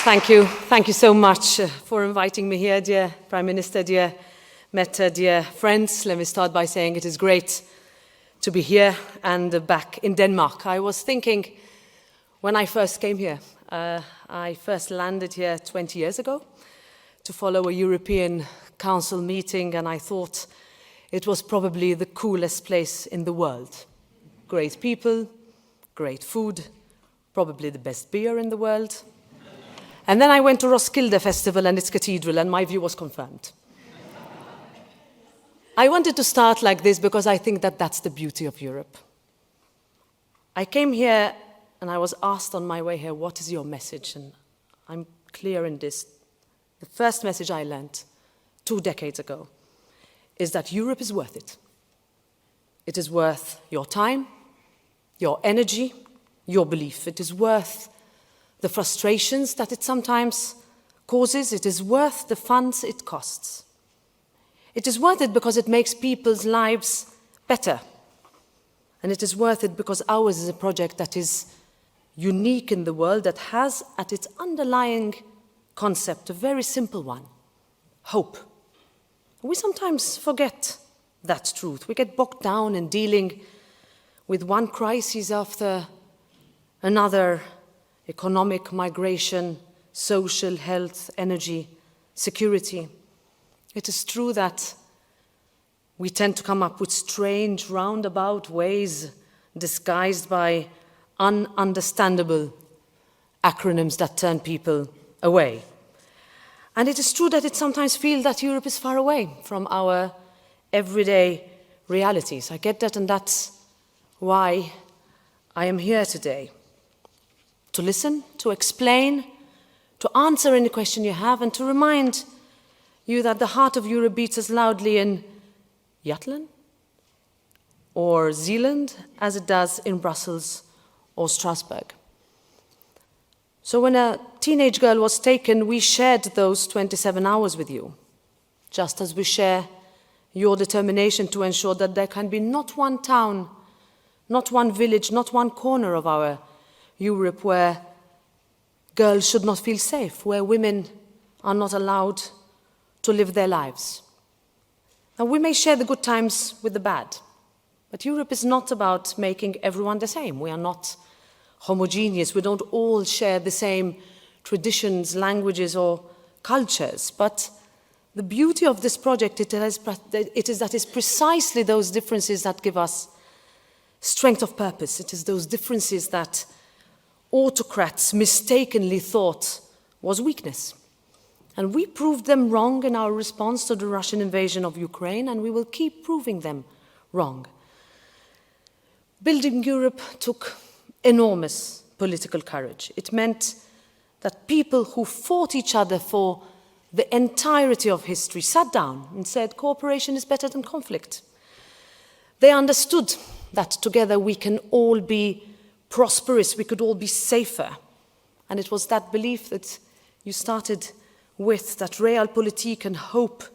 Thank you. Thank you so much for inviting me here, dear Prime Minister, dear Mette, dear friends. Let me start by saying it is great to be here and back in Denmark. I was thinking when I first came here, I first landed here 20 years ago to follow a European Council meeting, and I thought it was probably the coolest place in the world. Great people, great food, probably the best beer in the world. And then I went to Roskilde Festival and its cathedral, and my view was confirmed. I wanted to start like this because I think that that's the beauty of Europe. I came here and I was asked on my way here, what is your message? And I'm clear in this. The first message I learned 2 decades ago is that Europe is worth it. It is worth your time, your energy, your belief. It is worth the frustrations that it sometimes causes. It is worth the funds it costs. It is worth it because it makes people's lives better. And it is worth it because ours is a project that is unique in the world, that has at its underlying concept a very simple one: hope. We sometimes forget that truth. We get bogged down in dealing with one crisis after another: economic, migration, social, health, energy, security. It is true that we tend to come up with strange, roundabout ways disguised by ununderstandable acronyms that turn people away. And it is true that it sometimes feels that Europe is far away from our everyday realities. I get that, and that's why I am here today. To listen, to explain, to answer any question you have, and to remind you that the heart of Europe beats as loudly in Jutland or Zealand as it does in Brussels or Strasbourg. So when a teenage girl was taken, we shared those 27 hours with you, just as we share your determination to ensure that there can be not one town, not one village, not one corner of our Europe where girls should not feel safe, where women are not allowed to live their lives. Now, we may share the good times with the bad, but Europe is not about making everyone the same. We are not homogeneous. We don't all share the same traditions, languages, or cultures. But the beauty of this project it is that it's precisely those differences that give us strength of purpose. It is those differences that autocrats mistakenly thought was weakness. And we proved them wrong in our response to the Russian invasion of Ukraine, and we will keep proving them wrong. Building Europe took enormous political courage. It meant that people who fought each other for the entirety of history sat down and said cooperation is better than conflict. They understood that together we can all be prosperous, we could all be safer. And it was that belief that you started with, that realpolitik and hope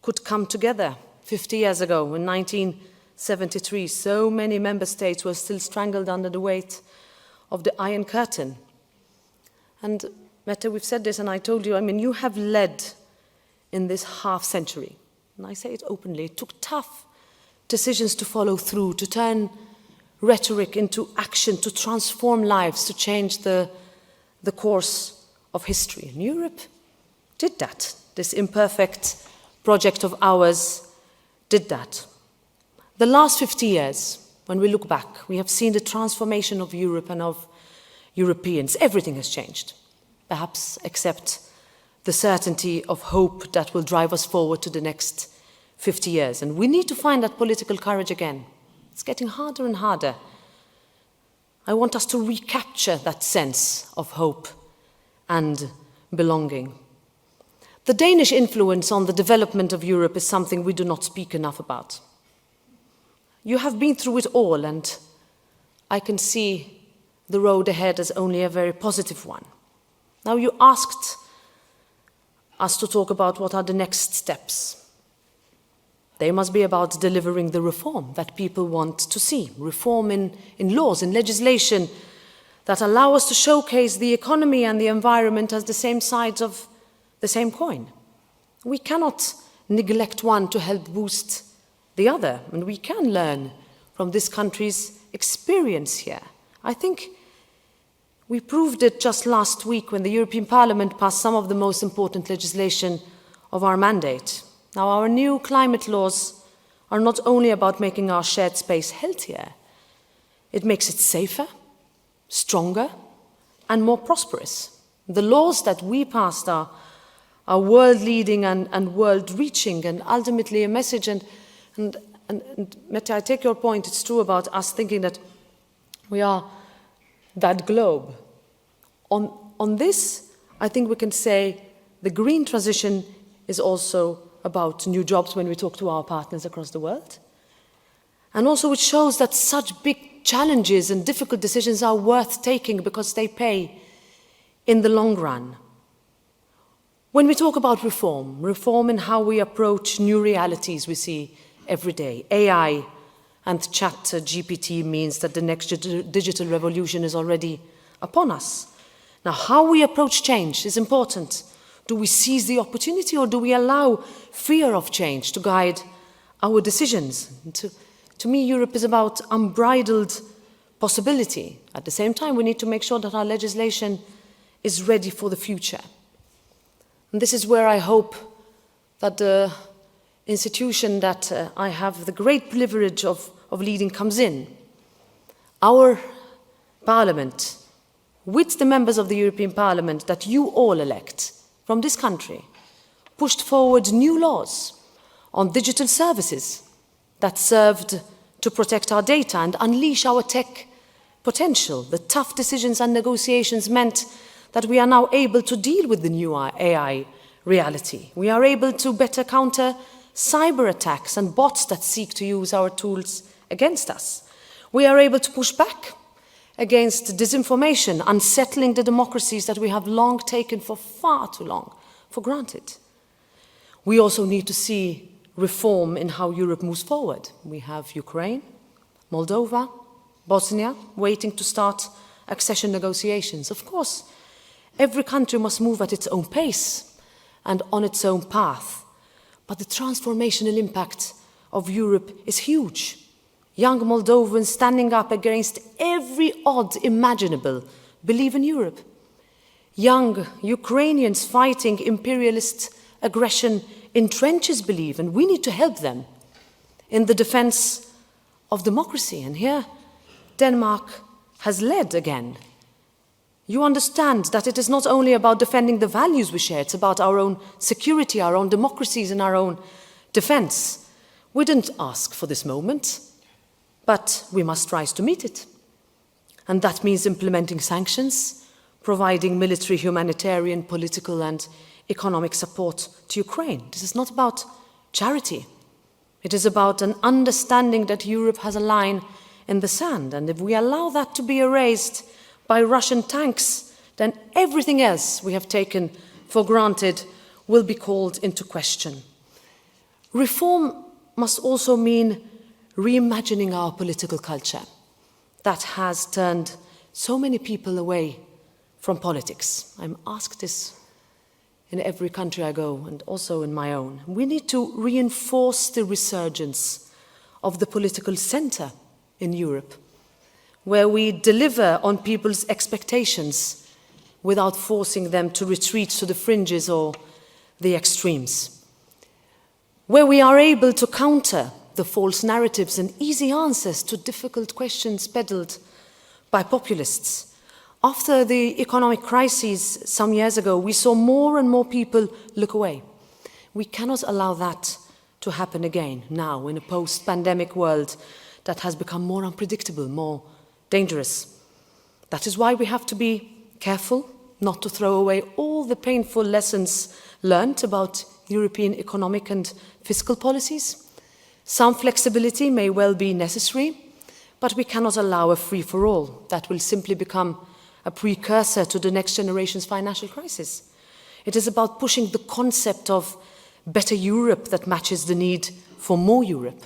could come together 50 years ago in 1973. So many member states were still strangled under the weight of the Iron Curtain. And Mette, we've said this, and I told you, you have led in this half century. And I say it openly. It took tough decisions to follow through, to turn rhetoric into action, to transform lives, to change the course of history. And Europe did that. This imperfect project of ours did that. The last 50 years, when we look back, we have seen the transformation of Europe and of Europeans. Everything has changed, perhaps except the certainty of hope that will drive us forward to the next 50 years. And we need to find that political courage again. It's getting harder and harder. I want us to recapture that sense of hope and belonging. The Danish influence on the development of Europe is something we do not speak enough about. You have been through it all, and I can see the road ahead as only a very positive one. Now, you asked us to talk about what are the next steps. They must be about delivering the reform that people want to see. Reform in laws, in legislation that allow us to showcase the economy and the environment as the same sides of the same coin. We cannot neglect one to help boost the other, and we can learn from this country's experience here. I think we proved it just last week when the European Parliament passed some of the most important legislation of our mandate. Now, our new climate laws are not only about making our shared space healthier, it makes it safer, stronger, and more prosperous. The laws that we passed are world-leading and world-reaching, and ultimately a message. And Mette, I take your point, it's true about us thinking that we are that globe. On this, I think we can say the green transition is also about new jobs when we talk to our partners across the world. And also it shows that such big challenges and difficult decisions are worth taking because they pay in the long run. When we talk about reform in how we approach new realities we see every day, AI and ChatGPT means that the next digital revolution is already upon us. Now, how we approach change is important. Do we seize the opportunity or do we allow fear of change to guide our decisions? To me, Europe is about unbridled possibility. At the same time, we need to make sure that our legislation is ready for the future. And this is where I hope that the institution that I have the great privilege of leading comes in. Our Parliament, with the members of the European Parliament that you all elect from this country, pushed forward new laws on digital services that served to protect our data and unleash our tech potential. The tough decisions and negotiations meant that we are now able to deal with the new AI reality. We are able to better counter cyber attacks and bots that seek to use our tools against us. We are able to push back against disinformation, unsettling the democracies that we have long taken for far too long for granted. We also need to see reform in how Europe moves forward. We have Ukraine, Moldova, Bosnia waiting to start accession negotiations. Of course, every country must move at its own pace and on its own path. But the transformational impact of Europe is huge. Young Moldovans standing up against every odd imaginable believe in Europe. Young Ukrainians fighting imperialist aggression in trenches believe, and we need to help them in the defense of democracy. And here, Denmark has led again. You understand that it is not only about defending the values we share, it's about our own security, our own democracies, and our own defense. We didn't ask for this moment, but we must rise to meet it. And that means implementing sanctions, providing military, humanitarian, political, and economic support to Ukraine. This is not about charity. It is about an understanding that Europe has a line in the sand, and if we allow that to be erased by Russian tanks, then everything else we have taken for granted will be called into question. Reform must also mean reimagining our political culture that has turned so many people away from politics. I'm asked this in every country I go, and also in my own. We need to reinforce the resurgence of the political center in Europe, where we deliver on people's expectations without forcing them to retreat to the fringes or the extremes, where we are able to counter the false narratives and easy answers to difficult questions peddled by populists. After the economic crisis some years ago, we saw more and more people look away. We cannot allow that to happen again now in a post-pandemic world that has become more unpredictable, more dangerous. That is why we have to be careful not to throw away all the painful lessons learned about European economic and fiscal policies. Some flexibility may well be necessary, but we cannot allow a free-for-all that will simply become a precursor to the next generation's financial crisis. It is about pushing the concept of better Europe that matches the need for more Europe.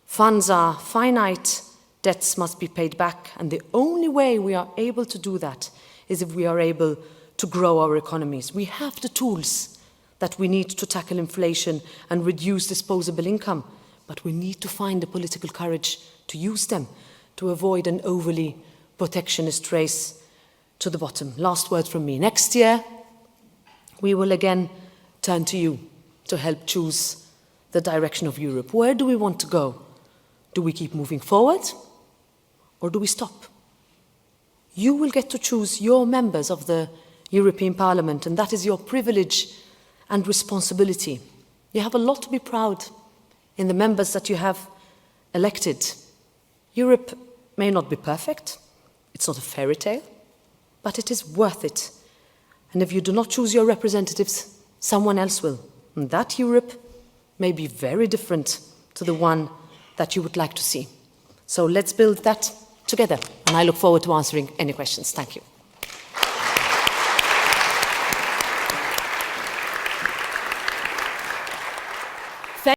Funds are finite, Debts must be paid back, and the only way we are able to do that is if we are able to grow our economies. We have the tools that we need to tackle inflation and reduce disposable income, but we need to find the political courage to use them to avoid an overly protectionist race to the bottom. Last word from me. Next year, we will again turn to you to help choose the direction of Europe. Where do we want to go? Do we keep moving forward, or do we stop? You will get to choose your members of the European Parliament, and that is your privilege and responsibility. You have a lot to be proud in the members that you have elected. Europe may not be perfect, it's not a fairy tale, but it is worth it. And if you do not choose your representatives, someone else will. And that Europe may be very different to the one that you would like to see. So let's build that together. And I look forward to answering any questions. Thank you.